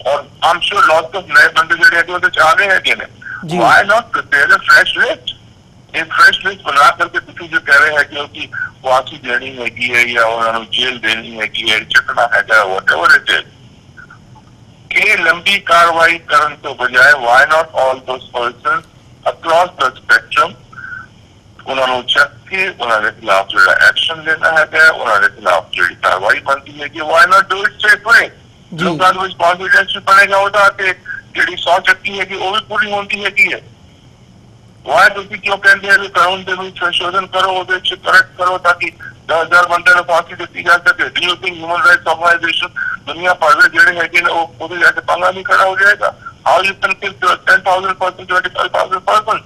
और I'm sure lots of नए बंदे जो हैं वो तो चाह रहे हैं कि नहीं, why not prepare a fresh list? एक fresh list बना करके किसी जो कह रहे हैं कि फांसी देनी हैगी है या उन्होंने जेल देनी हैगी है, चटना हैगा, whatever it is, ये लंबी कार्रवाई करने तो बजाय why not all those persons across the spectrum उन्होंने चेक के उन्होंने खिलाफ जो एक्शन लेना हैगा, उन्होंने खिलाफ जो कार्रवाई बनती है कि why not do it straight away? ਲੋਕਾਂ ਨੂੰ ਰਿਸਪੌਂਸਿਬਿਲਿਟੀ ਵੀ ਬਣੇਗਾ ਉਹਦਾ, ਤੇ ਜਿਹੜੀ ਸਹੁੰ ਚੱਕੀ ਹੈਗੀ ਉਹ ਵੀ ਪੂਰੀ ਹੁੰਦੀ ਹੈਗੀ ਹੈ। ਵਾਹ ਤੁਸੀਂ ਕਿਉਂ ਕਹਿੰਦੇ ਹੋ ਕਾਨੂੰਨ ਦੇ ਵਿੱਚ ਸੰਸ਼ੋਧਨ ਕਰੋ, ਉਹਦੇ ਵਿੱਚ ਕਰੈਕਟ ਕਰੋ ਤਾਂ ਕਿ 10,000 ਬੰਦਿਆਂ ਨੂੰ ਫਾਂਸੀ ਦਿੱਤੀ ਜਾ ਸਕੇ। Do you think human rights organisation ਦੁਨੀਆ ਭਰ ਦੇ ਜਿਹੜੇ ਹੈਗੇ ਨੇ ਉਹ ਉਹਦੇ ਜਾ ਕੇ ਪੰਗਾ ਨਹੀਂ ਖੜਾ ਹੋ ਜਾਏਗਾ? How you can kill 10,000 person 25,000 person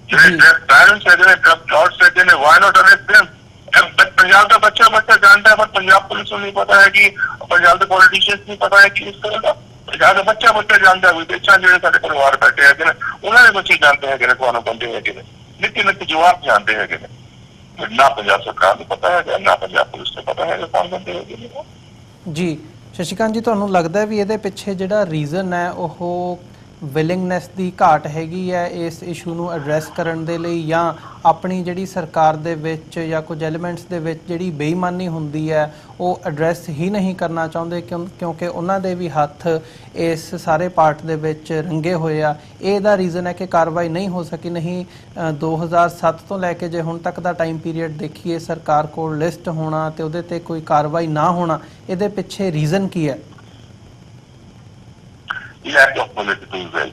ਜਿਹੜੇ ਡਰੱਗ ਪੈਰੈਂਟਸ ਹੈਗੇ ਨੇ, ਡਰੱਗ ਲॉर्ड्स ਹੈਗੇ ਨੇ, why not arrest them? Punjab का बच्चा जानता है, पर पंजाब पुलिस को नहीं पता है कि पंजाब के पॉलिटिशियंस नहीं पता है कि इस तरह का पंजाब का बच्चा जानता है। विदेशा जो सारे परिवार बैठे है उन्होंने बच्चे जानते हैं कौन बंदे है, नित्य जवाब जानते हैं ना पंजाब सरकार को पता है ना पंजाब पुलिस को पता है कौन बंदे है जी। ਸ਼ਸ਼ੀਕਾਂਤ ਜੀ, ਤੁਹਾਨੂੰ ਲੱਗਦਾ ਵੀ ਇਹਦੇ ਪਿੱਛੇ ਜਿਹੜਾ ਰੀਜ਼ਨ ਹੈ ਉਹ ਵਿਲਿੰਗਨੈਸ ਦੀ ਘਾਟ ਹੈਗੀ ਹੈ ਇਸ ਇਸ਼ੂ ਨੂੰ ਐਡਰੈਸ ਕਰਨ ਦੇ ਲਈ, ਜਾਂ ਆਪਣੀ ਜਿਹੜੀ ਸਰਕਾਰ ਦੇ ਵਿੱਚ ਜਾਂ ਕੁਝ ਐਲੀਮੈਂਟਸ ਦੇ ਵਿੱਚ ਜਿਹੜੀ ਬੇਈਮਾਨੀ ਹੁੰਦੀ ਹੈ ਉਹ ਐਡਰੈਸ ਹੀ ਨਹੀਂ ਕਰਨਾ ਚਾਹੁੰਦੇ ਕਿਉਂਕਿ ਉਹਨਾਂ ਦੇ ਵੀ ਹੱਥ ਇਸ ਸਾਰੇ ਪਾਰਟ ਦੇ ਵਿੱਚ ਰੰਗੇ ਹੋਏ ਆ? ਇਹਦਾ ਰੀਜ਼ਨ ਹੈ ਕਿ ਕਾਰਵਾਈ ਨਹੀਂ ਹੋ ਸਕੀ? ਨਹੀਂ 2007 ਤੋਂ ਲੈ ਕੇ ਜੇ ਹੁਣ ਤੱਕ ਦਾ ਟਾਈਮ ਪੀਰੀਅਡ ਦੇਖੀਏ, ਸਰਕਾਰ ਕੋਲ ਲਿਸਟ ਹੋਣਾ ਤੇ ਉਹਦੇ ਤੇ ਕੋਈ ਕਾਰਵਾਈ ਨਾ ਹੋਣਾ, ਇਹਦੇ ਪਿੱਛੇ ਰੀਜ਼ਨ ਕੀ ਹੈ? lack of political will.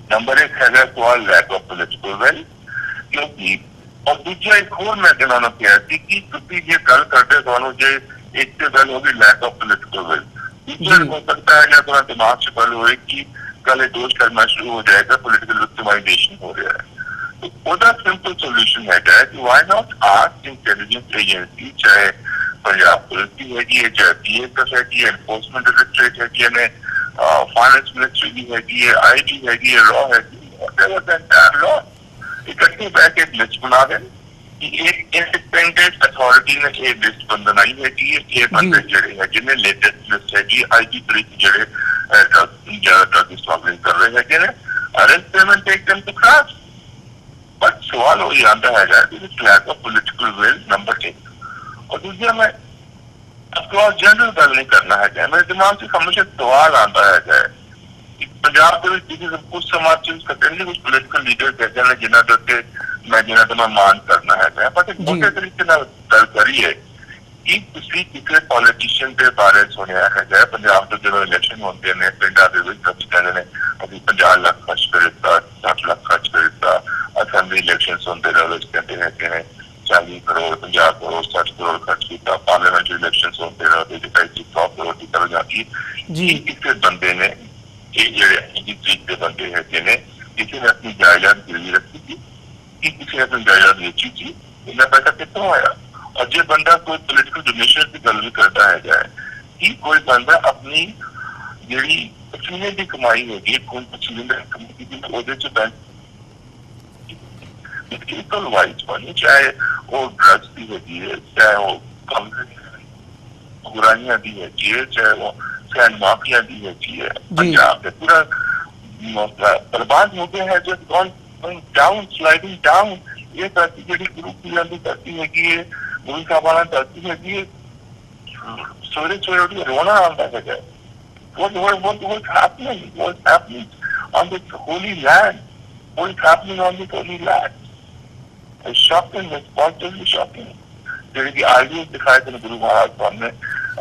Number एक है सवाल lack of political will, क्योंकि और दूसरा एक और मैं कहना किया कि तुम ये गल करते थानू जे एक तो गल होगी लैक ऑफ पोलिटिकल विल, दूसरा हो सकता है या थोड़ा दिमाग से गल हुए कि गल दोष करना शुरू हो जाएगा, पोलिटिकल विक्टिमाइजेशन हो रहा है। तो उसका सिंपल सोल्यूशन है कि why not ask intelligence agency, चाहे पंजाब पुलिस की हैगी है, चाहे PSF हैगी है, एनफोर्समेंट डायरेक्टरेट हैगी है, फाइनेंस मिनिस्ट्री की हैगी है, IG हैगी है, लॉ हैगी है, इकट्ठी बैठ एक लिस्ट बना दें कि एक इंडिपेंडेंट अथॉरिटी ने ये लिस्ट बनाई हैगी है, ये बंदे जड़े है जिन्हें लेटेस्ट लिस्ट हैगी IG पुलिस जड़े ड्रग स्मगलिंग कर रहे हैगे ने, arrest them and take them to cross. But सवाल वही आता है lack of political will, number एक। और दूसरा मैं ਅਕਰਾਸ ਜਨਰਲ ਗੱਲ ਨਹੀਂ ਕਰਨਾ ਹੈਗਾ। ਮੇਰੇ ਦਿਮਾਗ 'ਚ ਹਮੇਸ਼ਾ ਸਵਾਲ ਆਉਂਦਾ ਹੈਗਾ ਕਿ ਪੰਜਾਬ ਦੇ ਵਿੱਚ ਕੁਝ ਸਮਾਜ 'ਚ ਕਹਿੰਦੇ ਕੁਝ ਪੋਲੀਟੀਕਲ ਲੀਡਰ ਕਹਿੰਦੇ ਨੇ ਜਿਨ੍ਹਾਂ ਦੇ ਉੱਤੇ ਮੈਂ ਮਾਨ ਕਰਨਾ ਹੈਗਾ, ਬਟ ਇੱਕ ਮੋਟੇ ਤਰੀਕੇ ਨਾਲ ਗੱਲ ਕਰੀਏ ਕਿ ਤੁਸੀਂ ਕਿਸੇ ਪੋਲੀਟੀਸ਼ੀਅਨ ਦੇ ਬਾਰੇ ਸੁਣਿਆ ਹੈਗਾ ਪੰਜਾਬ ਤੋਂ ਜਦੋਂ ਇਲੈਕਸ਼ਨ ਹੁੰਦੇ ਨੇ ਪਿੰਡਾਂ ਦੇ ਵਿੱਚ ਕਹਿੰਦੇ ਨੇ ਅਸੀਂ 50 ਲੱਖ ਖਰਚ ਕਰ ਦਿੱਤਾ, 60 ਲੱਖ ਖਰਚ ਕਰ ਦਿੱਤਾ, ਅਸੈਂਬਲੀ ਇਲੈਕਸ਼ਨ ਹੁੰਦੇ ਨੇ ਉਹਦੇ 'ਚ ਕਹਿੰਦੇ ਹੈਗੇ ਨੇ 40 ਕਰੋੜ 50 ਕਰੋੜ 60 ਕਰੋੜ ਖਰਚ ਕੀਤਾ, ਪਾਰਲੀਮੈਂਟਰੀ ਇਲੈਕਸ਼ਨ ਹੁੰਦੇ ਨੇ ਉਹਦੇ 'ਚ 100 ਕਰੋੜ ਦੀ ਤਰ੍ਹਾਂ ਜਾਂਦੀ ਜੀ। ਕਿਸੇ ਬੰਦੇ ਨੇ ਇਹ ਜਿਹੜੇ ਤਰੀਕ ਦੇ ਬੰਦੇ ਹੈਗੇ ਨੇ ਕਿਸੇ ਨੇ ਆਪਣੀ ਜਾਇਦਾਦ ਗਿਰਵੀ ਰੱਖੀ ਸੀ ਕਿ ਕਿਸੇ ਨੇ ਆਪਣੀ ਜਾਇਦਾਦ ਵੇਚੀ ਸੀ, ਇਹਨਾਂ ਪੈਸਾ ਕਿੱਥੋਂ ਆਇਆ? और जो बंदा कोई पोलिटिकल डोनेशन की गल भी करता है कि कोई बंदा अपनी जी पसीने की कमाई होगी कोई पसीने वाइज बनी, चाहे वो ड्रग्स की होगी है, चाहे वो बुराइयां की हैगी है, चाहे वो सैन माफिया की हैगी है, पंजाब से पूरा बर्बाद हो गया है। जस्ट डाउन स्लाइडिंग डाउन ये धरती जी गुरु पीर की धरती हैगी है, गुरु साहबाना धरती हैगी है, सवेरे सवेरे रोना आता है। What's happening? What's happening on this holy land? What's happening on this holy land? It's shocking. It's positively shocking. ਜਿਹੜੇ ਕਿ ਆਈਡੀਆ ਦਿਖਾਏ ਤੇ ਗੁਰੂ ਮਹਾਰਾਜ ਸਾਹਮਣੇ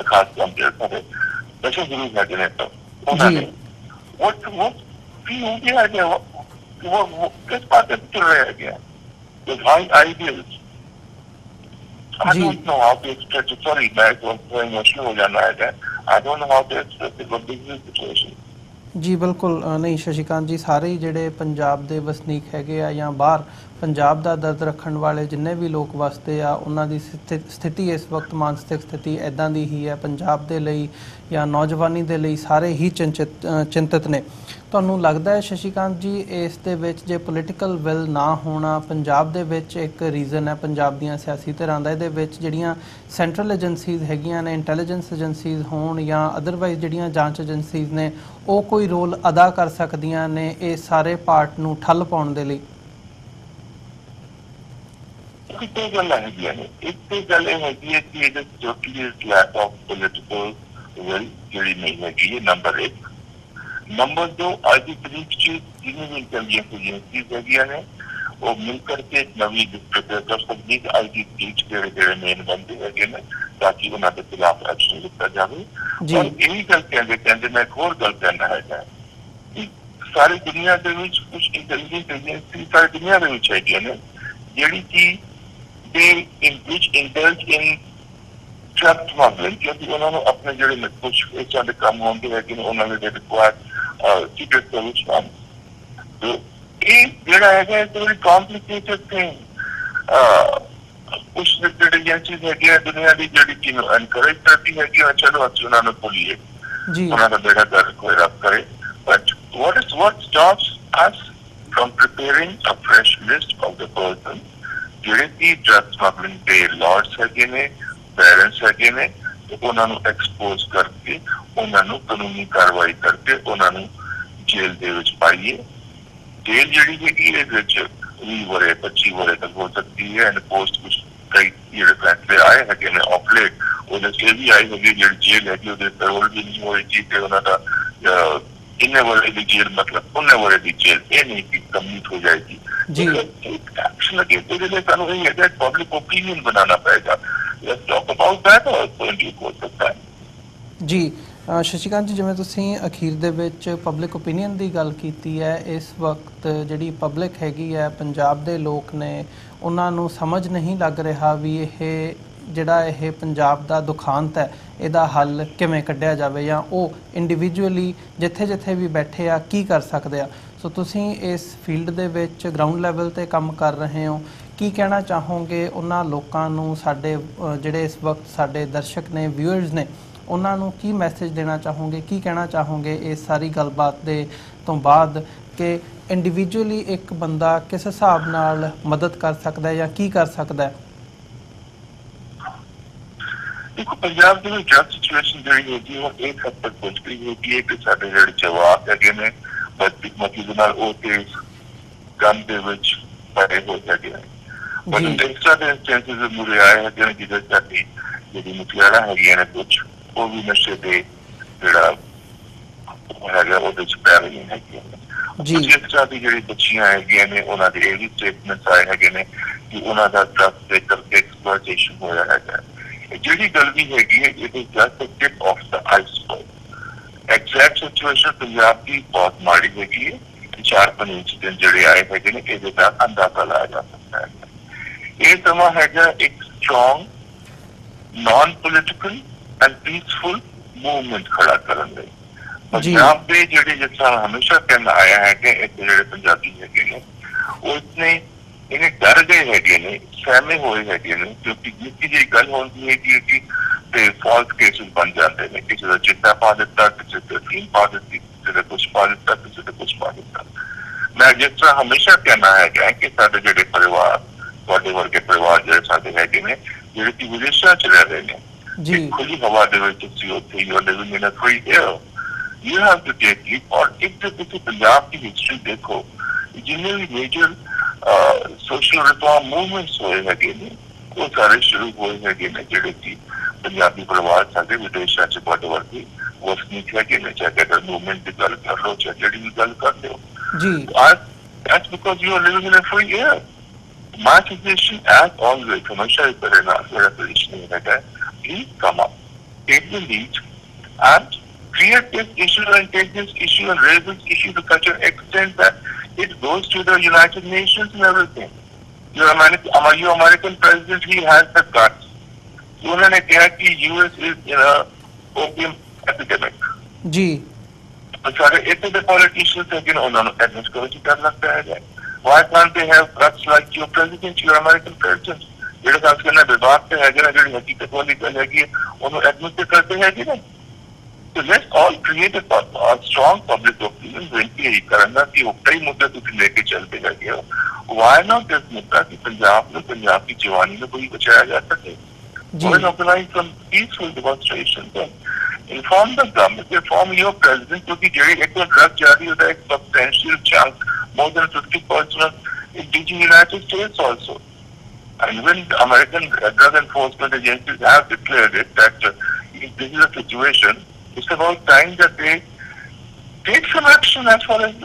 ਖਾਸ ਤੌਰ ਤੇ ਸਾਰੇ ਦਸ਼ਮ ਗੁਰੂ ਹੈਗੇ ਨੇ ਤਾਂ ਉਹਨਾਂ ਨੇ ਉਹ ਕੀ ਹੋ ਗਿਆ ਹੈ ਉਹ ਕਿਸ ਪਾਸੇ ਚੱਲ ਰਿਹਾ ਹੈ the high ideals. I don't know how to express it. Sorry, मैं इमोशनल हो जाना है। I don't know how to express it, but this is the situation. ਜੀ ਬਿਲਕੁਲ ਨਹੀਂ ਸ਼ਸ਼ੀਕਾਂਤ ਜੀ, ਸਾਰੇ ਹੀ ਜਿਹੜੇ ਪੰਜਾਬ ਦੇ ਵਸਨੀਕ ਹੈਗੇ ਆ ਜਾਂ ਬਾਹਰ ਪੰਜਾਬ ਦਾ ਦਰਦ ਰੱਖਣ ਵਾਲੇ ਜਿੰਨੇ ਵੀ ਲੋਕ ਵਸਦੇ ਆ ਉਹਨਾਂ ਦੀ ਸਥਿਤੀ ਇਸ ਵਕਤ ਮਾਨਸਿਕ ਸਥਿਤੀ ਇੱਦਾਂ ਦੀ ਹੀ ਹੈ ਪੰਜਾਬ ਦੇ ਲਈ ਜਾਂ ਨੌਜਵਾਨੀ ਦੇ ਲਈ ਸਾਰੇ ਹੀ ਚਿੰਤਤ ਨੇ। ਤੁਹਾਨੂੰ ਲੱਗਦਾ ਹੈ ਸ਼ਸ਼ੀਕਾਂਤ ਜੀ ਇਸ ਦੇ ਵਿੱਚ ਜੇ ਪੋਲੀਟੀਕਲ ਵਿਲ ਨਾ ਹੋਣਾ ਪੰਜਾਬ ਦੇ ਵਿੱਚ ਇੱਕ ਰੀਜ਼ਨ ਹੈ ਪੰਜਾਬ ਦੀਆਂ ਸਿਆਸੀ ਧਿਰਾਂ ਦਾ, ਇਹਦੇ ਵਿੱਚ ਜਿਹੜੀਆਂ ਸੈਂਟਰਲ ਏਜੰਸੀਜ਼ ਹੈਗੀਆਂ ਨੇ ਇੰਟੈਲੀਜੈਂਸ ਏਜੰਸੀਜ਼ ਹੋਣ ਜਾਂ ਅਦਰਵਾਈਜ਼ ਜਿਹੜੀਆਂ ਜਾਂਚ ਏਜੰਸੀਜ਼ ਨੇ ਉਹ ਕੋਈ ਰੋਲ ਅਦਾ ਕਰ ਸਕਦੀਆਂ ਨੇ ਇਹ ਸਾਰੇ ਪਾਰਟ ਨੂੰ ਠੱਲ ਪਾਉਣ ਦੇ ਲਈ? ਇੱਕ ਗੱਲ ਹੈਗੀ ਨੇ, ਇੱਕ ਗੱਲ ਇਹ ਹੈਗੀ ਹੈ ਕਿ ਇਹਦੇ ਜੋ ਕਿ ਲੈਕ ਆਫ ਪੋਲੀਟੀਕਲ ਵਿਲ ਜਿਹੜੀ ਨਹੀਂ ਹੈਗੀ ਇਹ ਨੰਬਰ 1। नंबर 2, आज की तारीख से जितनी भी इंटेलिजेंस एजेंसीज हैगियां ने वो मिलकर के नवी प्रिपेयर कर सकती है आज की तारीख ਜਿਹੜੇ ਮੇਨ ਬੰਦੇ ਹੈਗੇ ਨੇ ਤਾਂ ਕਿ ਉਹਨਾਂ ਦੇ ਖਿਲਾਫ ਐਕਸ਼ਨ ਲਿੱਤਾ ਜਾਵੇ। ਔਰ ਇਹ ਗੱਲ ਕਹਿੰਦੇ ਮੈਂ ਇੱਕ ਹੋਰ ਗੱਲ ਕਹਿਣਾ ਹੈਗਾ ਕਿ ਸਾਰੀ ਦੁਨੀਆ ਦੇ ਵਿੱਚ ਕੁਝ ਇੰਟੈਲੀਜੈਂਸ ਏਜੰਸੀ ਸਾਰੀ ਦੁਨੀਆ ਦੇ ਵਿੱਚ ਹੈਗੀਆਂ ਨੇ ਜਿਹੜੀ ਕਿ ਦੇ ਇੰਡਲਜ ਇਨ ਡਰਗ ਸਮਗਲਿੰਗ ਕਿਉਂਕਿ ਉਹਨਾਂ ਨੂੰ ਆਪਣੇ ਜਿਹੜੇ ਕੁਝ ਇਸ ਤਰ੍ਹਾਂ ਦੇ ਕੰਮ ਹੁੰਦੇ ਹੈਗੇ ਨੇ ਉਹਨਾਂ ਦੇ required secret service fund. So, ਜਿਹੜਾ ਹੈਗਾ it's a very complicated thing. ਕੁਛ ਜਿਹੜੇ ਏਜੰਸੀਜ਼ ਹੈਗੇ ਦੁਨੀਆ ਦੀ ਜਿਹੜੀ ਕਿ ਐਨਕਰੇਜ ਕਰਦੀ ਹੈਗੀ ਆ ਚਲੋ ਅਸੀਂ ਉਹਨਾਂ ਨੂੰ ਬੋਲੀਏ ਉਹਨਾਂ ਦਾ ਬੇੜਾ ਕਰ ਕੋਈ ਰੱਖ ਕਰੇ but what stops us from preparing a fresh list of the person ਜਿਹੜੇ ਕਿ drug smuggling ਦੇ lords ਹੈਗੇ ਨੇ parents ਹੈਗੇ ਨੇ ਉਹਨਾਂ ਨੂੰ ਐਕਸਪੋਜ਼ ਕਰਕੇ ਉਹਨਾਂ ਨੂੰ ਕਾਨੂੰਨੀ ਕਾਰਵਾਈ ਕਰਕੇ ਉਹਨਾਂ ਨੂੰ ਜੇਲ੍ਹ ਦੇ ਵਿੱਚ ਪਾਈਏ। ਜੇਲ੍ਹ ਜਿਹੜੀ ਹੈਗੀ ਇਹਦੇ ਵਿੱਚ 20 ਵਰੇ 25 ਵਰੇ ਤੱਕ ਹੋ ਸਕਦੀ ਹੈ ਐਂਡ ਪੋਸਟ ਕੁਛ ਕਈ ਜਿਹੜੇ ਫੈਸਲੇ ਆਏ ਹੈਗੇ ਨੇ ਆਫ ਲੇਟ ਉਹਦੇ ਚ ਇਹ ਵੀ ਆਈ ਹੈਗੀ ਜਿਹੜੀ ਜੇਲ੍ਹ ਹੈਗੀ ਉਹਦੇ ਪੈਰੋਲ ਵੀ ਨਹੀਂ ਹੋਏਗੀ ਤੇ ਉਹਨਾਂ ਦਾ ਇੰਨੇ ਵਰੇ ਦੀ ਜੇਲ੍ਹ ਮਤਲਬ ਉਹਨੇ ਵਰੇ ਦੀ ਜੇਲ੍ਹ ਇਹ ਨਹੀਂ ਕਿ ਕੰਪਲੀਟ ਹੋ ਜਾਏਗੀ ਜੀ। ਐਕਸ਼ਨ ਲੱਗੇ ਉਹਦੇ ਲਈ ਸਾਨੂੰ ਇਹ ਹੈਗਾ ਪਬਲਿਕ ਓਪੀਨੀਅਨ ਬਣਾਉਣਾ ਪਏਗਾ। Let's talk about that or going to go to that. ਜੀ ਸ਼ਸ਼ੀਕਾਂਤ ਜੀ ਜਿਵੇਂ ਤੁਸੀਂ ਅਖੀਰ ਦੇ ਵਿੱਚ ਪਬਲਿਕ ਓਪੀਨੀਅਨ ਦੀ ਗੱਲ ਕੀਤੀ ਹੈ ਇਸ ਵਕਤ ਜਿਹੜੀ ਪਬਲਿਕ ਹੈਗੀ ਹੈ ਪੰਜਾਬ ਦੇ ਲੋਕ ਨੇ ਉਹਨਾਂ ਨੂੰ ਸਮਝ ਨਹੀਂ ਲੱਗ ਰਿਹਾ ਵੀ ਇਹ ਜਿਹੜਾ ਇਹ ਪੰਜਾਬ ਦਾ ਦੁਖਾਂਤ ਹੈ ਇਹਦਾ ਹੱਲ ਕਿਵੇਂ ਕੱਢਿਆ ਜਾਵੇ ਜਾਂ ਉਹ ਇੰਡੀਵਿਜੂਅਲੀ ਜਿੱਥੇ ਜਿੱਥੇ ਵੀ ਬੈਠੇ ਆ ਕੀ ਕਰ ਸਕਦੇ ਆ। ਸੋ ਤੁਸੀਂ ਇਸ ਫੀਲਡ ਦੇ ਵਿੱਚ ਗਰਾਊਂਡ ਲੈਵਲ 'ਤੇ ਕੰਮ ਕਰ ਰਹੇ ਹੋ ਕੀ ਕਹਿਣਾ ਚਾਹੋਗੇ ਉਹਨਾਂ ਲੋਕਾਂ ਨੂੰ ਸਾਡੇ ਜਿਹੜੇ ਇਸ ਵਕਤ ਸਾਡੇ ਦਰਸ਼ਕ ਨੇ ਵਿਊਅਰਸ ਨੇ ਉਹਨਾਂ ਨੂੰ ਕੀ ਮੈਸੇਜ ਦੇਣਾ ਚਾਹੋਗੇ ਕੀ ਕਹਿਣਾ ਚਾਹੋਗੇ ਇਸ ਸਾਰੀ ਗੱਲਬਾਤ ਦੇ ਤੋਂ ਬਾਅਦ ਕਿ ਇੰਡੀਵਿਜੂਅਲੀ ਇੱਕ ਬੰਦਾ ਕਿਸ ਹਿਸਾਬ ਨਾਲ ਮਦਦ ਕਰ ਸਕਦਾ ਜਾਂ ਕੀ ਕਰ ਸਕਦਾ ਹੈ? ਦੇਖੋ ਪੰਜਾਬ ਦੇ ਵਿੱਚ ਡਰਗ ਸਿਚੁਏਸ਼ਨ ਜਿਹੜੀ ਹੈਗੀ ਉਹ ਇੱਕ ਹੱਦ ਤੱਕ ਪਹੁੰਚ ਗਈ ਹੈਗੀ ਹੈ ਕਿ ਸਾਡੇ ਜਿਹੜੇ ਜਵਾਬ ਹੈਗੇ ਨੇ ਬਦਕਿਸਮਤੀ ਦੇ ਨਾਲ ਉਹ ਤੇ ਗਨ ਦੇ ਵਿੱਚ ਪੜੇ ਹੋ ਜਾਂਦੇ ਨੇ ਪਰ ਇਸ ਤਰ੍ਹਾਂ ਦੇ ਇੰਸਟੈਂਸਿਸ ਮੂਹਰੇ ਆਏ ਹੈਗੇ ਜਿਹਦੇ ਸਾਡੀ ਜਿਹੜੀ ਮੁਖਿਆਰਾਂ ਹੈਗੀਆਂ ਨੇ ਕੁਛ ਉਹ ਵੀ ਨਸ਼ੇ ਦੇ ਜਿਹੜਾ ਹੈਗਾ ਉਹਦੇ ਚ ਪੈ ਰਹੀਆਂ ਹੈਗੀਆਂ ਨੇ। ਕੁਝ ਇਸ ਤਰ੍ਹਾਂ ਦੀ ਜਿਹੜੀ ਬੱਚੀਆਂ ਹੈਗੀਆਂ ਨੇ ਉਹਨਾਂ ਦੇ ਇਹ ਵੀ ਸਟੇਟਮੈਂਟਸ ਆਏ ਹੈਗੇ ਨੇ ਕਿ ਉਹਨਾਂ ਦਾ ਡਰੱਗਸ ਦੇ ਕਰਕੇ ਐਕਸਪਲੋਇਟੇਸ਼ਨ ਹੋਇਆ ਹੈਗਾ। ਜਿਹੜੀ ਗੱਲ ਵੀ ਹੈਗੀ ਹੈ it is just a tip of the iceberg. Exact situation Punjab ਦੀ ਬਹੁਤ ਮਾੜੀ ਹੈਗੀ ਹੈ। 4-5 ਇੰਸੀਡੈਂਟ ਜਿਹੜੇ ਆਏ ਹੈਗੇ ਨੇ ਇਹਦੇ ਦਾ ਅੰਦਾਜ਼ਾ ਲਾਇਆ ਜਾ ਸਕਦਾ ਹੈ। ਇਹ ਸਮਾਂ ਹੈਗਾ ਇੱਕ strong non political and peaceful movement ਖੜਾ ਕਰਨ ਲਈ। ਪੰਜਾਬ ਦੇ ਜਿਹੜੇ ਜਿਸ ਤਰ੍ਹਾਂ ਹਮੇਸ਼ਾ ਕਹਿੰਦਾ ਆਇਆ ਹੈ ਕਿ ਇੱਥੇ ਜਿਹੜੇ ਪੰਜਾਬੀ ਹੈਗੇ ਨੇ ਉਹ ਇਹਨੇ ਡਰ ਗਏ ਹੈਗੇ ਨੇ, ਸਹਿਮੇ ਹੋਏ ਹੈਗੇ ਨੇ, ਕਿਉਂਕਿ ਨਿੱਕੀ ਜਿਹੀ ਗੱਲ ਹੁੰਦੀ ਹੈਗੀ ਕਿ ਤੇ ਫਾਲਸ ਕੇਸਿਸ ਬਣ ਜਾਂਦੇ ਨੇ। ਕਿਸੇ ਦਾ ਚਿੱਟਾ ਪਾ ਦਿੱਤਾ, ਕਿਸੇ ਤੇ ਫੀਮ ਪਾ ਦਿੱਤੀ, ਕਿਸੇ ਦਾ ਕੁਛ ਪਾ ਦਿੱਤਾ, ਕਿਸੇ ਤੇ ਕੁਛ ਪਾ ਦਿੱਤਾ। ਮੈਂ ਜਿਸ ਤਰ੍ਹਾਂ ਹਮੇਸ਼ਾ ਕਹਿਣਾ ਹੈਗਾ ਕਿ ਸਾਡੇ ਜਿਹੜੇ ਪਰਿਵਾਰ, ਤੁਹਾਡੇ ਵਰਗੇ ਪਰਿਵਾਰ ਜਿਹੜੇ ਸਾਡੇ ਹੈਗੇ ਨੇ ਜਿਹੜੇ ਕਿ ਵਿਦੇਸ਼ਾਂ ਚ ਰਹਿ ਰਹੇ ਨੇ, ਖੁੱਲੀ ਹਵਾ ਦੇ ਵਿੱਚ ਤੁਸੀਂ ਉੱਥੇ you are living in a free air, you have to take it। और एक तो देखिए पंजाब की हिस्ट्री देखो, जितने भी मेजर सोशल रिफॉर्म मूवमेंट्स हुए हैं वो सारे शुरू हुए हैं जेडे की पंजाबी परिवार सारे विदेशों से बड़े वर्ग वसनीक है चाहे अगर मूवमेंट की गल कर लो चाहे जड़ी भी गल कर लो जी, that's because you are living in a free air। My suggestion as always हमेशा इस तरह ना मेरा सजेशन है please come up, take the lead and create this issue and take this issue and raise this issue to such an extent that it goes to the United Nations and everything। Your American president, he has the guts। उन्होंने कहा कि US is in a opium epidemic। जी। और सारे इतने the politicians हैं कि उन्होंने admit करो कि कर लगता है। Why can't they have guts like your president, your American president? जेड़े खास करना विभाग पे है जरा जेड़ी हकीकत वाली गल है कि उन्होंने admit करते हैं कि नहीं। So let's all create a strong public opinion when यही करना कि उतना ही मुद्दा तुझे लेके चलते लगे हो। Why not this मुद्दा कि पंजाब में पंजाब की जवानी में कोई बचाया जा सके। We'll organize some peaceful demonstrations and inform the government, inform your president क्योंकि जेडी एक तो ड्रग जारी होता है एक substantial chunk, more than 50% of indigenous United States also। And when the American drug enforcement agencies have declared it that if this is a situation, it's about time that they take some action as far as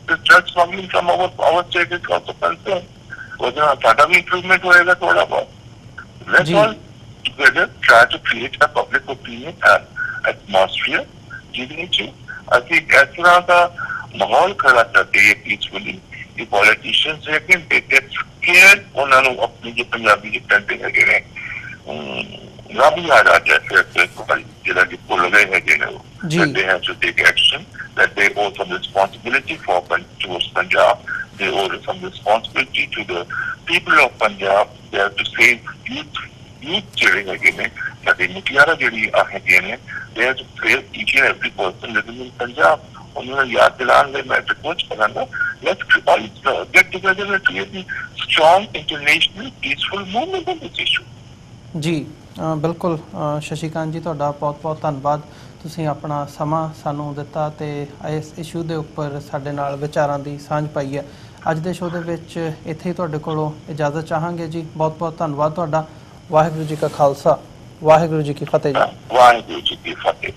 the drug smuggling from our state is also concerned। whether साਡਾ भी improvement होएगा थोड़ा बहुत। Let's all together try to create a public opinion and atmosphere जिसमें ਅਸੀਂ ਇਸ ਤਰ੍ਹਾਂ ਦਾ ਮਾਹੌਲ ਖੜਾ ਕਰਦੇ ਹਾਂ peacefully कि politicians है कि they get scared, ਉਹਨਾਂ ਨੂੰ ਆਪਣੀ ਜੋ ਪੰਜਾਬੀ ਦੇ ਕੰਟੇ ਹੈਗੇ ਨੇ ਰੱਬ याद आ जाए फिर जिला की भूल गए हैं that they have to take action, that they owe some responsibility towards Punjab, they owe some responsibility to the people of Punjab। They have to save youth ਜਿਹੜੇ ਹੈਗੇ ਨੇ ਸਾਡੀ ਮੁਖਿਆਰਾਂ ਜਿਹੜੀ ਹੈਗੀਆਂ ਨੇ, they have to save each and every person living in Punjab। ਉਹਨਾਂ ਨੂੰ ਯਾਦ ਦਿਲਾਉਣ ਲਈ ਮੈਂ ਰਿਕਵੈਸਟ ਕਰਾਂਗਾ let's all get together and create a strong international peaceful movement on this issue। जी बिल्कुल शशिकांत जी, ਤੁਹਾਡਾ ਬਹੁਤ-ਬਹੁਤ ਧੰਨਵਾਦ। ਤੁਸੀਂ ਆਪਣਾ ਸਮਾਂ ਸਾਨੂੰ ਦਿੱਤਾ ਤੇ ਇਸ ਇਸ਼ੂ ਦੇ ਉੱਪਰ ਸਾਡੇ ਨਾਲ ਵਿਚਾਰਾਂ ਦੀ ਸਾਂਝ ਪਾਈ ਹੈ। ਅੱਜ ਦੇ ਸ਼ੋਅ ਦੇ ਵਿੱਚ ਇੱਥੇ ਹੀ ਤੁਹਾਡੇ ਕੋਲੋਂ ਇਜਾਜ਼ਤ ਚਾਹਾਂਗੇ ਜੀ। ਬਹੁਤ-ਬਹੁਤ ਧੰਨਵਾਦ ਤੁਹਾਡਾ। ਵਾਹਿਗੁਰੂ ਜੀ ਕਾ ਖਾਲਸਾ, ਵਾਹਿਗੁਰੂ ਜੀ ਕੀ ਫਤਿਹ ਜੀ। ਵਾਹਿਗੁਰੂ ਜੀ ਕੀ ਫਤਿਹ।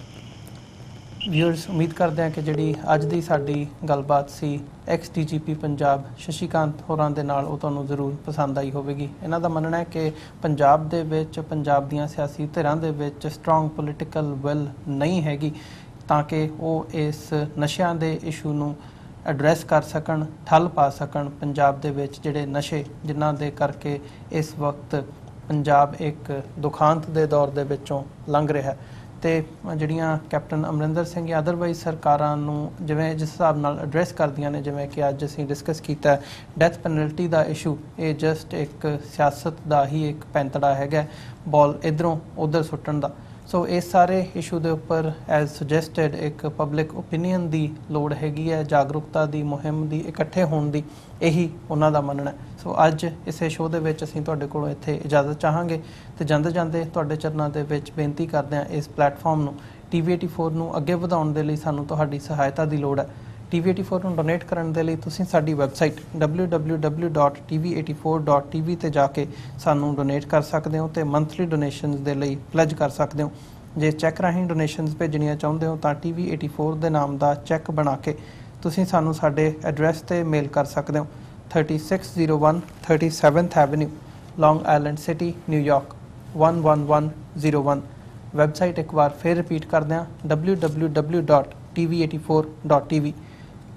ਵਿਊਅਰਸ, ਉਮੀਦ ਕਰਦੇ ਹਾਂ ਕਿ ਜਿਹੜੀ ਅੱਜ ਦੀ ਸਾਡੀ ਗੱਲਬਾਤ ਸੀ ਐਕਸ ਡੀਜੀਪੀ ਪੰਜਾਬ ਸ਼ਸ਼ੀਕਾਂਤ ਹੋਰਾਂ ਦੇ ਨਾਲ ਉਹ ਤੁਹਾਨੂੰ ਜ਼ਰੂਰ ਪਸੰਦ ਆਈ ਹੋਵੇਗੀ। ਇਹਨਾਂ ਦਾ ਮੰਨਣਾ ਹੈ ਕਿ ਪੰਜਾਬ ਦੇ ਵਿੱਚ ਪੰਜਾਬ ਦੀਆਂ ਸਿਆਸੀ ਧਿਰਾਂ ਦੇ ਵਿੱਚ ਸਟਰੋਂਗ ਪੋਲੀਟੀਕਲ ਵਿਲ ਨਹੀਂ ਹੈਗੀ ਤਾਂ ਕਿ ਉਹ ਇਸ ਨਸ਼ਿਆਂ ਦੇ ਇਸ਼ੂ ਨੂੰ ਐਡਰੈਸ ਕਰ ਸਕਣ, ਠੱਲ ਪਾ ਸਕਣ। ਪੰਜਾਬ ਦੇ ਵਿੱਚ ਜਿਹੜੇ ਨਸ਼ੇ ਜਿਨ੍ਹਾਂ ਦੇ ਕਰਕੇ ਇਸ ਵਕਤ ਪੰਜਾਬ ਇੱਕ ਦੁਖਾਂਤ ਦੇ ਦੌਰ ਦੇ ਵਿੱਚੋਂ ਲੰਘ ਰਿਹਾ ਤੇ ਜਿਹੜੀਆਂ ਕੈਪਟਨ ਅਮਰਿੰਦਰ ਸਿੰਘ ਜਾਂ ਅਦਰਵਾਈਜ਼ ਸਰਕਾਰਾਂ ਨੂੰ ਜਿਵੇਂ ਜਿਸ ਹਿਸਾਬ ਨਾਲ ਐਡਰੈਸ ਕਰਦੀਆਂ ਨੇ, ਜਿਵੇਂ ਕਿ ਅੱਜ ਅਸੀਂ ਡਿਸਕਸ ਕੀਤਾ ਡੈਥ ਪੈਨਲਟੀ ਦਾ ਇਸ਼ੂ, ਇਹ ਜਸਟ ਇੱਕ ਸਿਆਸਤ ਦਾ ਹੀ ਇੱਕ ਪੈਂਤੜਾ ਹੈਗਾ, ਬਾਲ ਇੱਧਰੋਂ ਉੱਧਰ ਸੁੱਟਣ ਦਾ। ਸੋ ਇਸ ਸਾਰੇ ਇਸ਼ੂ ਦੇ ਉੱਪਰ ਐਜ਼ ਸੁਜੈਸਟਡ ਇੱਕ ਪਬਲਿਕ ਓਪੀਨੀਅਨ ਦੀ ਲੋੜ ਹੈਗੀ ਹੈ, ਜਾਗਰੂਕਤਾ ਦੀ ਮੁਹਿੰਮ ਦੀ, ਇਕੱਠੇ ਹੋਣ ਦੀ, ਇਹੀ ਉਹਨਾਂ ਦਾ ਮੰਨਣਾ। ਸੋ ਅੱਜ ਇਸੇ ਸ਼ੋਅ ਦੇ ਵਿੱਚ ਅਸੀਂ ਤੁਹਾਡੇ ਕੋਲੋਂ ਇੱਥੇ ਇਜਾਜ਼ਤ ਚਾਹਾਂਗੇ ਤੇ ਜਾਂਦੇ ਜਾਂਦੇ ਤੁਹਾਡੇ ਚਰਨਾਂ ਦੇ ਵਿੱਚ ਬੇਨਤੀ ਕਰਦੇ ਹਾਂ ਇਸ ਪਲੇਟਫਾਰਮ ਨੂੰ TV84 ਨੂੰ ਅੱਗੇ ਵਧਾਉਣ ਦੇ ਲਈ ਸਾਨੂੰ ਤੁਹਾਡੀ ਸਹਾਇਤਾ ਦੀ ਲੋੜ ਹੈ। TV84 ਨੂੰ ਡੋਨੇਟ ਕਰਨ ਦੇ ਲਈ ਤੁਸੀਂ ਸਾਡੀ ਵੈਬਸਾਈਟ www.tv84.tv ਤੇ ਜਾ ਕੇ ਸਾਨੂੰ ਡੋਨੇਟ ਕਰ ਸਕਦੇ ਹੋ ਤੇ ਮੰਥਲੀ ਡੋਨੇਸ਼ਨਸ ਦੇ ਲਈ ਪਲੇਜ ਕਰ ਸਕਦੇ ਹੋ। ਜੇ ਚੈੱਕ ਰਾਹੀਂ ਡੋਨੇਸ਼ਨਸ ਭੇਜਣੀਆਂ ਚਾਹੁੰਦੇ ਹੋ ਤਾਂ TV84 ਦੇ ਨਾਮ ਦਾ ਚੈੱਕ ਬਣਾ ਕੇ ਤੁਸੀਂ ਸਾਨੂੰ ਸਾਡੇ ਐਡਰੈਸ ਤੇ ਮੇਲ ਕਰ ਸਕਦੇ ਹੋ। 3601 37th ਐਵਨਿਊ, ਲੌਂਗ ਆਈਲੈਂਡ ਸਿਟੀ, ਨਿਊਯਾਰਕ 11101। ਵੈਬਸਾਈਟ ਇੱਕ ਵਾਰ ਫਿਰ ਰਿਪੀਟ ਕਰਦੇ ਹਾਂ, www.tv84.tv।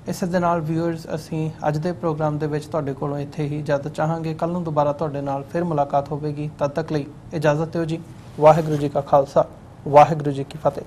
ਇਸ ਦੇ ਨਾਲ ਵਿਊਅਰਸ ਅਸੀਂ ਅੱਜ ਦੇ ਪ੍ਰੋਗਰਾਮ ਦੇ ਵਿੱਚ ਤੁਹਾਡੇ ਕੋਲੋਂ ਇੱਥੇ ਹੀ ਇਜਾਜ਼ਤ ਚਾਹਾਂਗੇ। ਕੱਲ੍ਹ ਨੂੰ ਦੁਬਾਰਾ ਤੁਹਾਡੇ ਨਾਲ ਫਿਰ ਮੁਲਾਕਾਤ ਹੋਵੇਗੀ। ਤਦ ਤੱਕ ਲਈ ਇਜਾਜ਼ਤ ਦਿਓ ਜੀ। ਵਾਹਿਗੁਰੂ ਜੀ ਕਾ ਖਾਲਸਾ, ਵਾਹਿਗੁਰੂ ਜੀ ਕੀ ਫਤਿਹ।